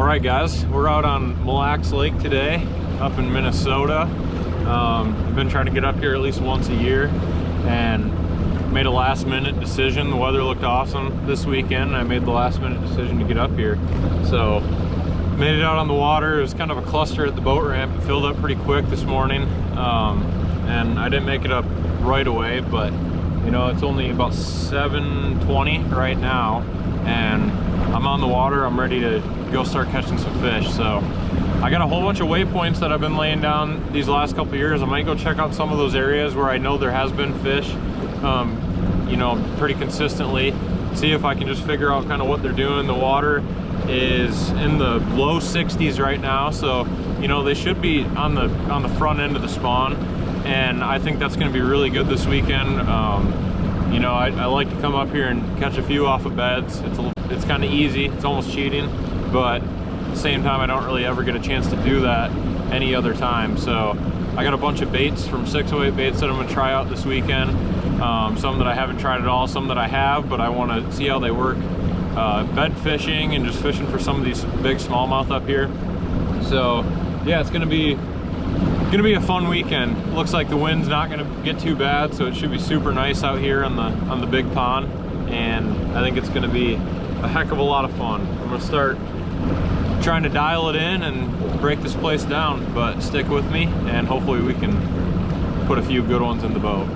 Alright guys, we're out on Mille Lake today, up in Minnesota. I've been trying to get up here at least once a year and made a last minute decision. The weather looked awesome this weekend and I made the last minute decision to get up here. So made it out on the water. It was kind of a cluster at the boat ramp. It filled up pretty quick this morning, and I didn't make it up right away, but you know, it's only about 7:20 right now and I'm on the water. I'm ready to go start catching some fish. So I got a whole bunch of waypoints that I've been laying down these last couple of years. I might go check out some of those areas where I know there has been fish, you know, pretty consistently. See if I can just figure out kind of what they're doing. The water is in the low 60s right now, so you know they should be on the front end of the spawn, and I think that's going to be really good this weekend. You know, I like to come up here and catch a few off of beds. It's kind of easy. It's almost cheating, but at the same time I don't really ever get a chance to do that any other time. So I got a bunch of baits from 608 Baits that I'm gonna try out this weekend. Some that I haven't tried at all, some that I have, but I want to see how they work. Bed fishing and just fishing for some of these big smallmouth up here. So yeah, it's gonna be a fun weekend. Looks like the wind's not gonna get too bad, so it should be super nice out here on the big pond, and I think it's gonna be a heck of a lot of fun. I'm gonna start trying to dial it in and break this place down, but stick with me and hopefully we can put a few good ones in the boat.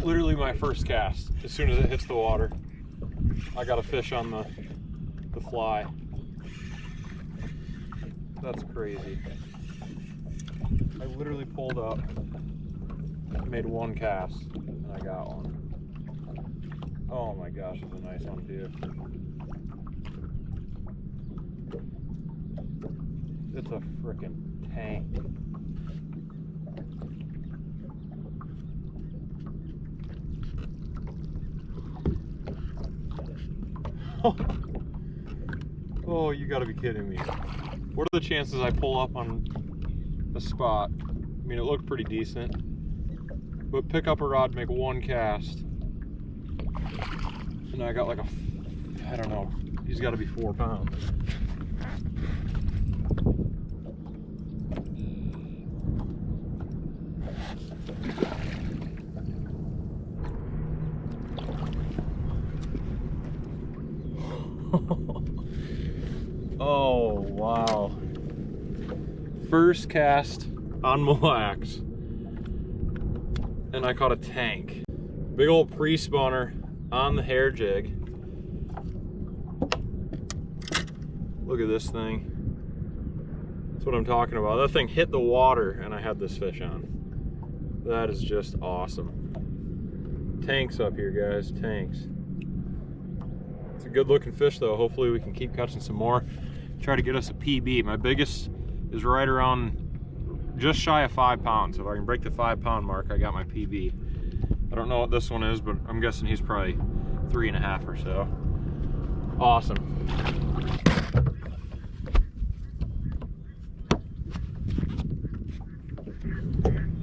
Literally my first cast. As soon as it hits the water, I got a fish on the fly. That's crazy. I literally pulled up, made one cast, and I got one. Oh my gosh, it's a nice one too. It's a freaking tank. Oh, you gotta be kidding me. What are the chances I pull up on a spot? I mean, it looked pretty decent, but pick up a rod, make one cast, and I got like I don't know, he's gotta be 4 pounds. Oh wow, first cast on Mille, and I caught a tank. Big old pre-spawner on the hair jig. Look at this thing. That's what I'm talking about. That thing hit the water and I had this fish on. That is just awesome. Tanks up here, guys, tanks. It's a good looking fish though. Hopefully we can keep catching some more. Try to get us a PB. My biggest is right around just shy of 5 pounds. If I can break the 5 pound mark, I got my PB. I don't know what this one is, but I'm guessing he's probably 3.5 or so. Awesome.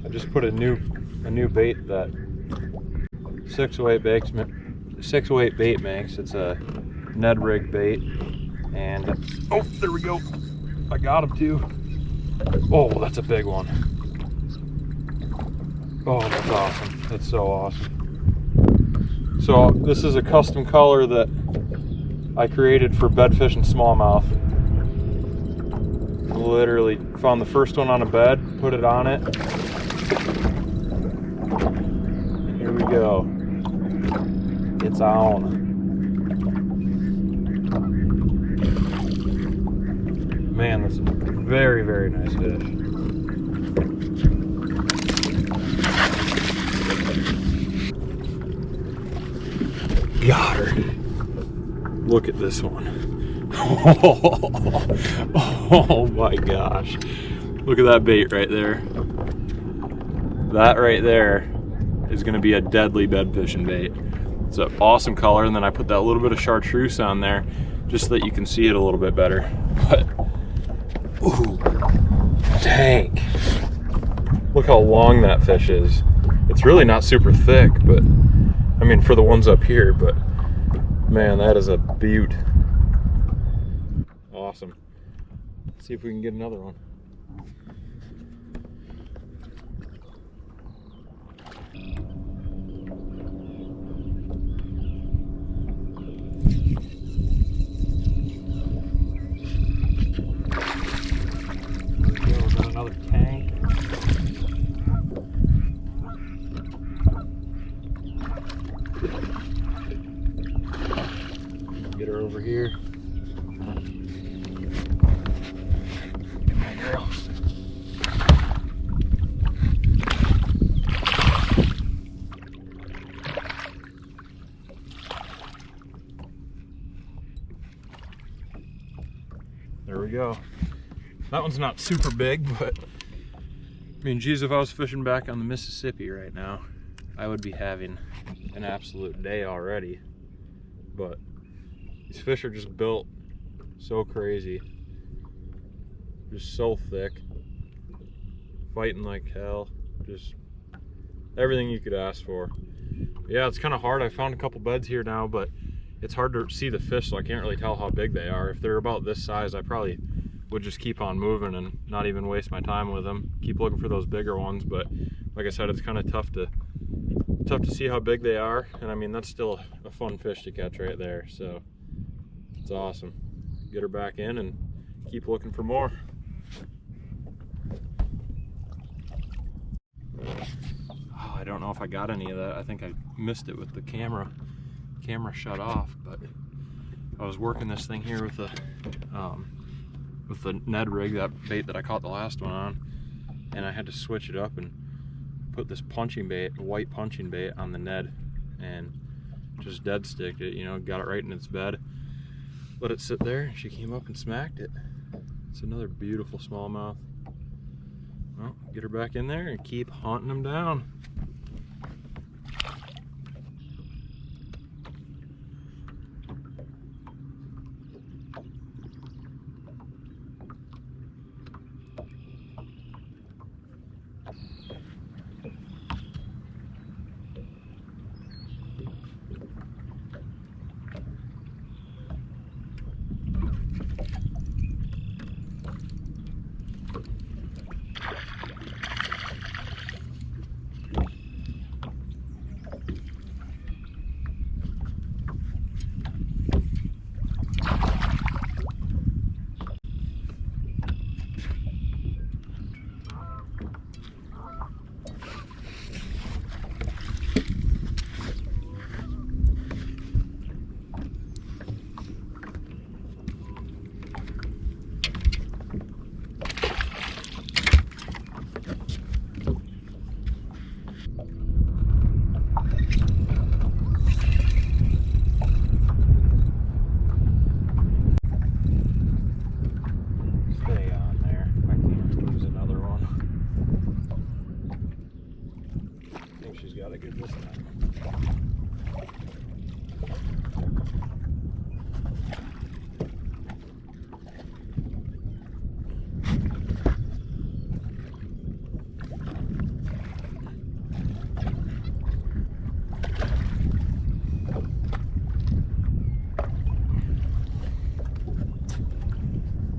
I just put a new bait that 608 Bait makes. It's a Ned rig bait, and oh, there we go. I got him too. Oh, that's a big one. Oh, that's awesome. That's so awesome. So this is a custom color that I created for bedfish and smallmouth. Literally found the first one on a bed, put it on it. And here we go. it's on. Man, that's a very, very nice fish. Got her. Look at this one. Oh my gosh. Look at that bait right there. That right there is going to be a deadly bed fishing bait. It's an awesome color, and then I put that little bit of chartreuse on there just so that you can see it a little bit better. But, ooh, dang. Look how long that fish is. It's really not super thick, but I mean for the ones up here, but man, that is a beaut. Awesome. Let's see if we can get another one. Another tank. Get her over here. Come on, girl. There we go. That one's not super big, but I mean, geez, if I was fishing back on the Mississippi right now, I would be having an absolute day already. But these fish are just built so crazy, just so thick, fighting like hell, just everything you could ask for. Yeah, it's kind of hard. I found a couple beds here now, but it's hard to see the fish, so I can't really tell how big they are. If they're about this size, I probably would just keep on moving and not even waste my time with them. Keep looking for those bigger ones, but like I said, it's kind of tough to see how big they are. And I mean, that's still a fun fish to catch right there, so it's awesome. Get her back in and keep looking for more. Oh, I don't know if I got any of that. I think I missed it with the camera shut off, but I was working this thing here with the Ned rig, that bait that I caught the last one on, and I had to switch it up and put this punching bait, white punching bait, on the Ned and just dead sticked it, you know, got it right in its bed, let it sit there, and she came up and smacked it. It's another beautiful smallmouth. Well, get her back in there and keep hunting them down.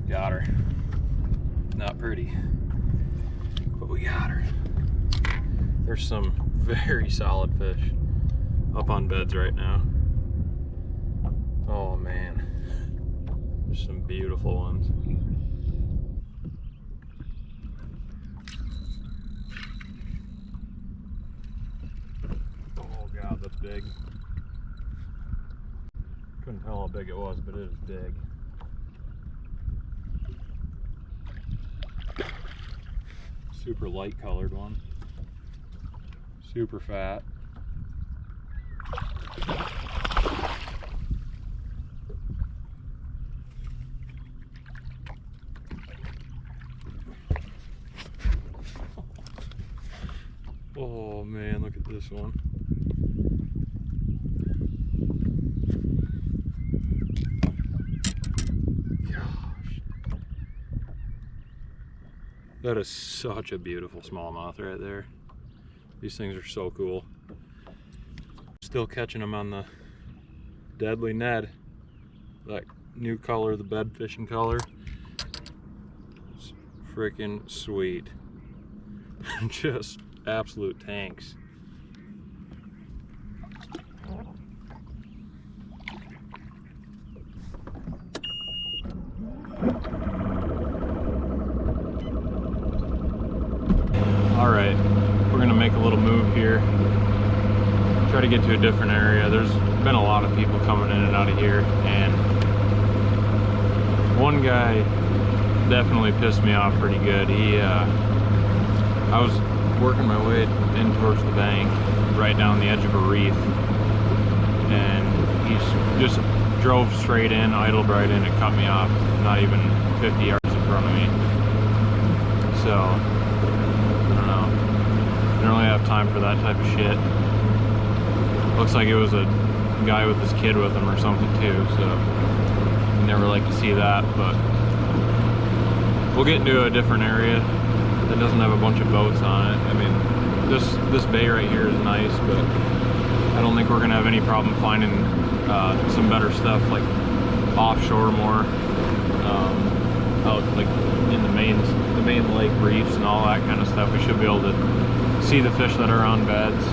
Got her. Not pretty, but we got her. There's some very solid fish up on beds right now. Oh man, there's some beautiful ones. Oh God, that's big. was, but it is big. Super light colored one. Super fat. Oh man, look at this one. Gosh. That is such a beautiful smallmouth right there. These things are so cool. Still catching them on the deadly Ned. That new color, the bed fishing color. It's freaking sweet. Just absolute tanks. All right, we're gonna make a little move here. Try to get to a different area. There's been a lot of people coming in and out of here, and one guy definitely pissed me off pretty good. I was working my way in towards the bank, right down the edge of a reef, and he just drove straight in, idled right in, and cut me off, not even 50 yards in front of me. So, I don't know. I don't really have time for that type of shit. Looks like it was a guy with his kid with him or something too, so you never like to see that, but we'll get into a different area that doesn't have a bunch of boats on it. I mean, this bay right here is nice, but I don't think we're gonna have any problem finding some better stuff like offshore more, out like in the main lake reefs and all that kind of stuff. We should be able to see the fish that are on beds,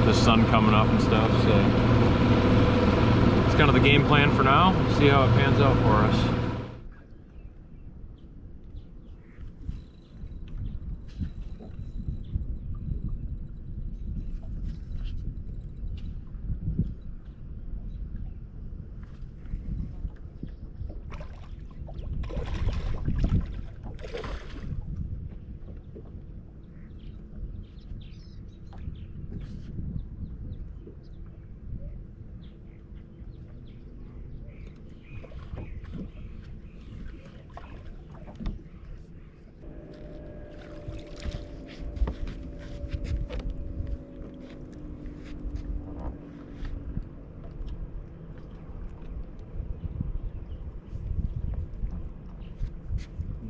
the sun coming up and stuff. So it's kind of the game plan for now. See how it pans out for us.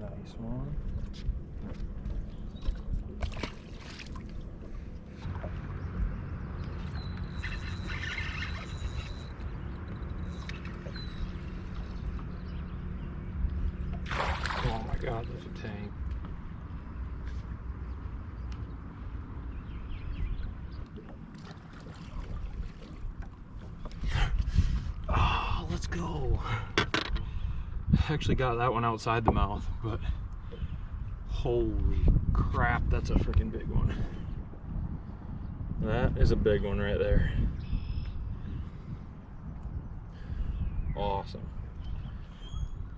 Nice one. Oh my God, there's a tank. Oh, let's go. Actually got that one outside the mouth, but holy crap, that's a freaking big one. That is a big one right there. Awesome.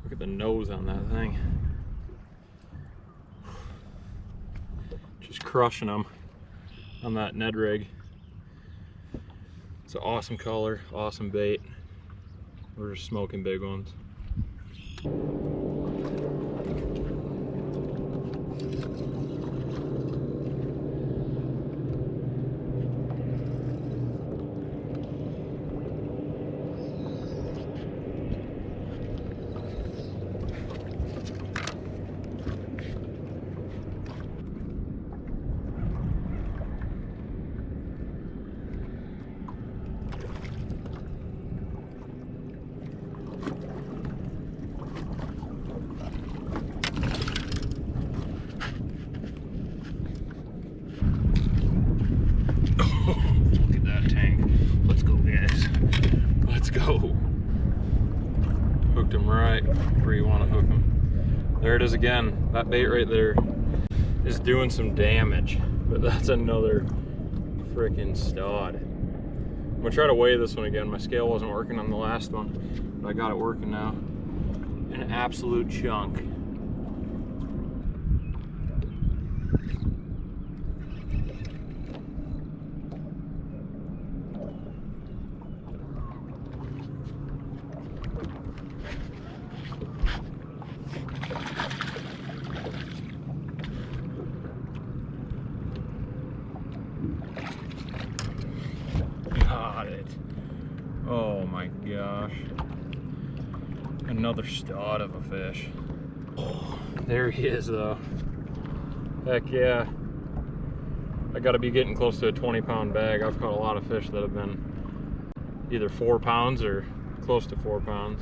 Look at the nose on that thing. Just crushing them on that Ned rig. It's an awesome color, awesome bait. We're just smoking big ones. Hooked him right where you want to hook him. There it is again. That bait right there is doing some damage, but that's another freaking stud. I'm gonna try to weigh this one again. My scale wasn't working on the last one, but I got it working now. An absolute chunk. Got it. Oh my gosh. Another stud of a fish. Oh, there he is though. Heck yeah. I gotta be getting close to a 20-pound bag. I've caught a lot of fish that have been either 4 pounds or close to 4 pounds.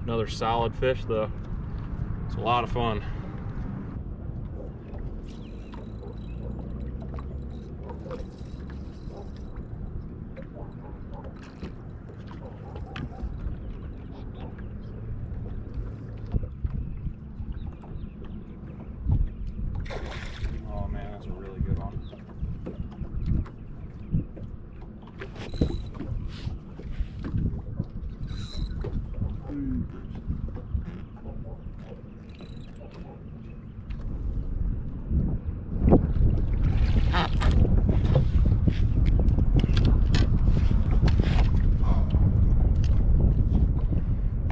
Another solid fish though. It's a lot of fun. Oh man, that's a really good one.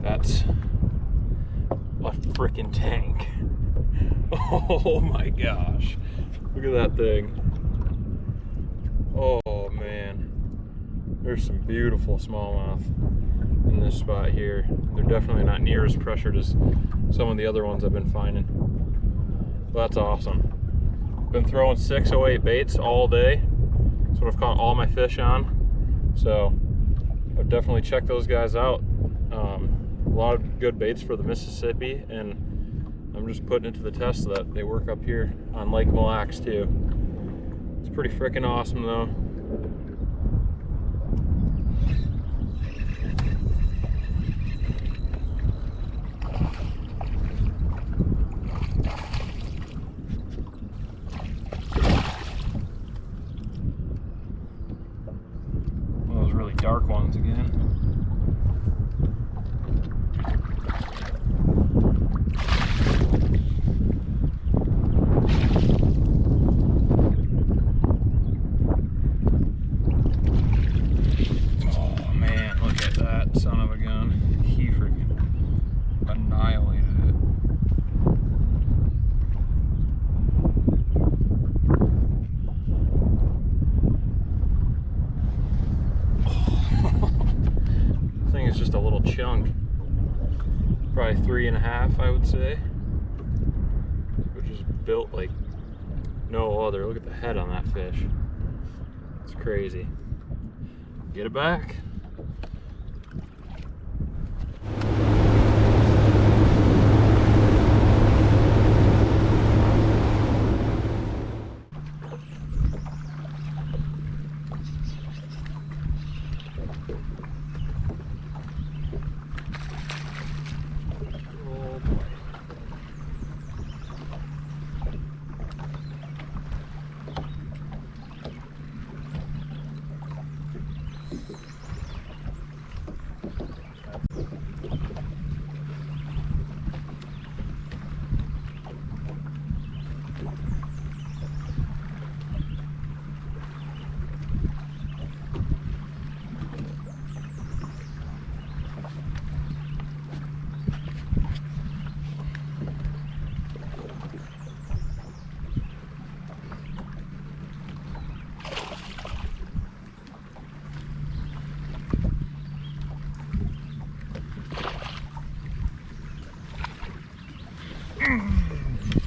That's a freaking tank. Oh my gosh. Look at that thing. Oh man. There's some beautiful smallmouth in this spot here. They're definitely not near as pressured as some of the other ones I've been finding. Well, that's awesome. Been throwing 608 baits all day. That's what I've caught all my fish on. So I've definitely checked those guys out. A lot of good baits for the Mississippi, and I'm just putting it to the test so that they work up here on Lake Mille too. It's pretty freaking awesome though. One of those really dark ones again. Son of a gun. He freaking annihilated it. This thing is just a little chunk. Probably 3.5, I would say. Which is built like no other. Look at the head on that fish. It's crazy. Get it back.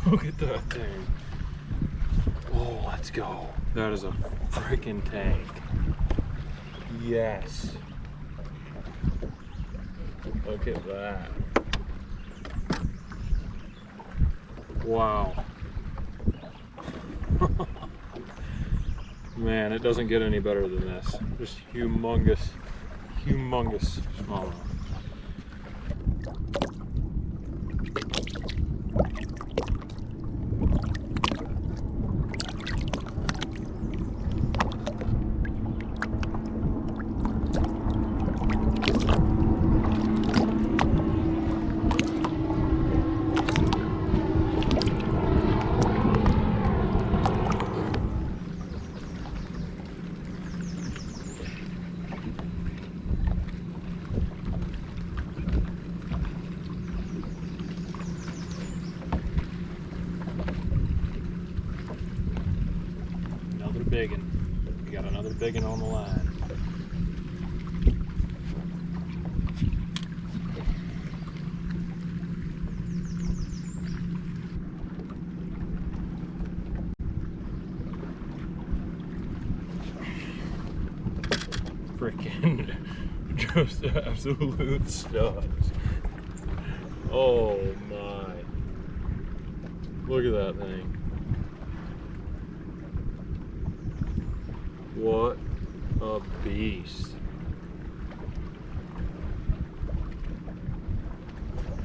Look at that thing. Oh, let's go. That is a freaking tank. Yes. Look at that. Wow. Man, it doesn't get any better than this. Just humongous, humongous smallmouth. big one. We got another big one on the line. Freaking just absolute studs. Oh my. Look at that thing. What a beast.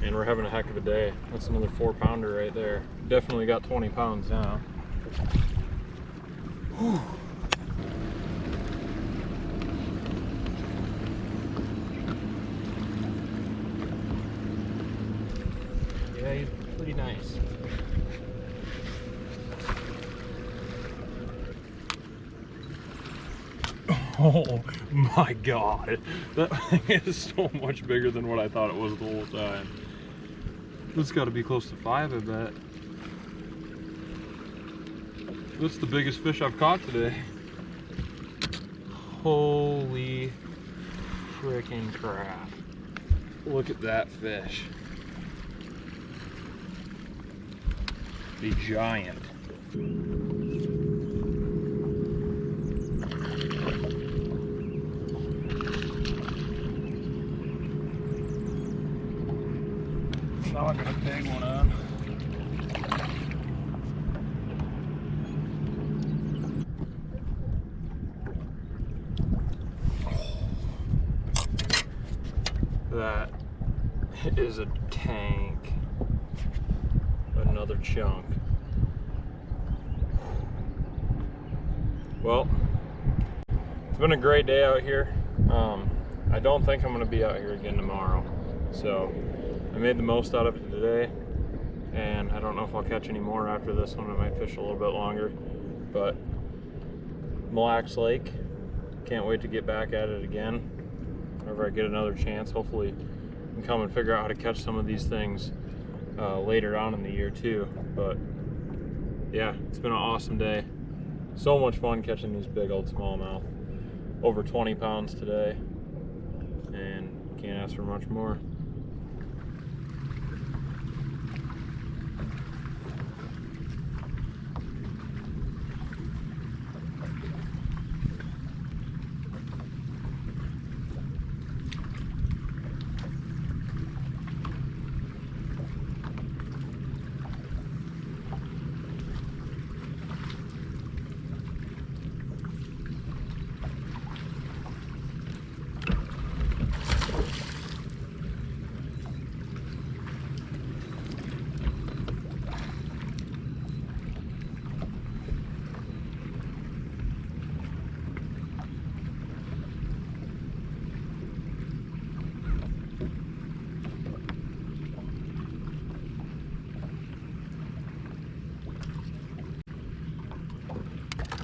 And we're having a heck of a day. That's another 4-pounder right there. Definitely got 20 pounds now. Whew. Yeah, he's pretty nice. Oh my god, that thing is so much bigger than what I thought it was the whole time. It's got to be close to 5, I bet. That's the biggest fish I've caught today. Holy freaking crap. Look at that fish. The giant. Now I'm gonna peg one on. That is a tank. Another chunk. Well, it's been a great day out here. I don't think I'm gonna be out here again tomorrow. So I made the most out of it today, and I don't know if I'll catch any more after this one. I might fish a little bit longer, but Mille Lake, can't wait to get back at it again whenever I get another chance. Hopefully I can come and figure out how to catch some of these things later on in the year too. But yeah, it's been an awesome day. So much fun catching these big old smallmouth. Over 20 pounds today, and can't ask for much more.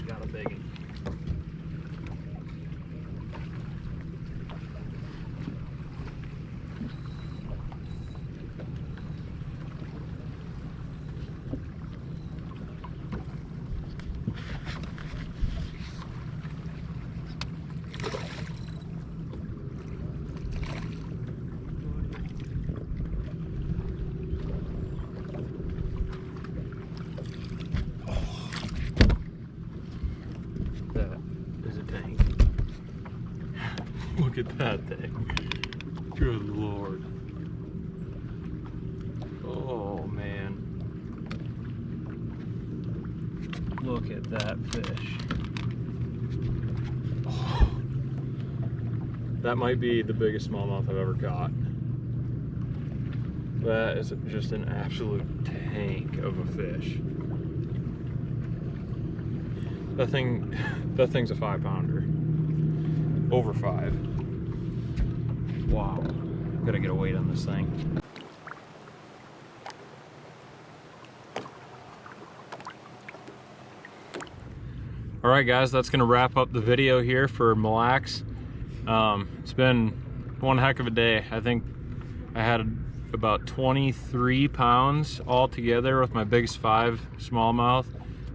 Got a big one. Look at that thing. Good Lord. Oh man. Look at that fish. Oh. That might be the biggest smallmouth I've ever caught. That is just an absolute tank of a fish. That thing's a 5-pounder. Over 5. Wow. Gotta get a weight on this thing. Alright guys, that's gonna wrap up the video here for Mille. It's been one heck of a day. I think I had about 23 pounds all together with my biggest 5 smallmouth.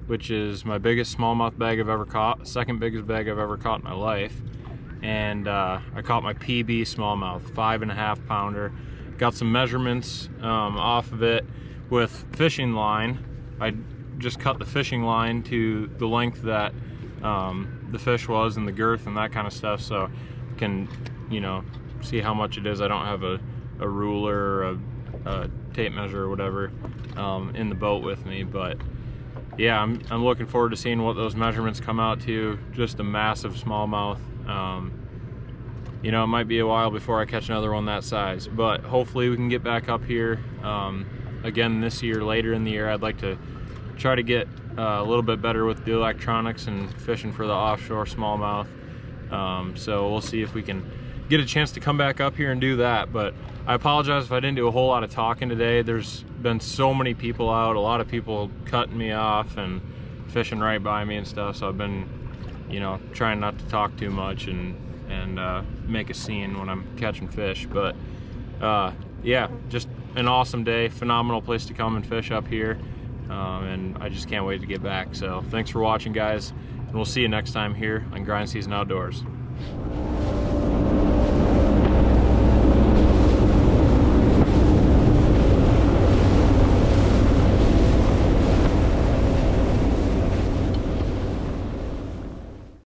which is my biggest smallmouth bag I've ever caught, second biggest bag I've ever caught in my life. And I caught my PB smallmouth, 5.5 pounder. Got some measurements off of it with fishing line. I just cut the fishing line to the length that the fish was and the girth and that kind of stuff, so I can, you know, see how much it is. I don't have a ruler or a tape measure or whatever in the boat with me, but yeah, I'm looking forward to seeing what those measurements come out to. Just a massive smallmouth. You know, it might be a while before I catch another one that size, but hopefully we can get back up here again this year. Later in the year, I'd like to try to get a little bit better with the electronics and fishing for the offshore smallmouth. So we'll see if we can get a chance to come back up here and do that. But I apologize if I didn't do a whole lot of talking today. There's been so many people out, a lot of people cutting me off and fishing right by me and stuff, so I've been, you know, trying not to talk too much and make a scene when I'm catching fish. But yeah, just an awesome day, phenomenal place to come and fish up here, and I just can't wait to get back. So thanks for watching, guys, and we'll see you next time here on Grind Season Outdoors.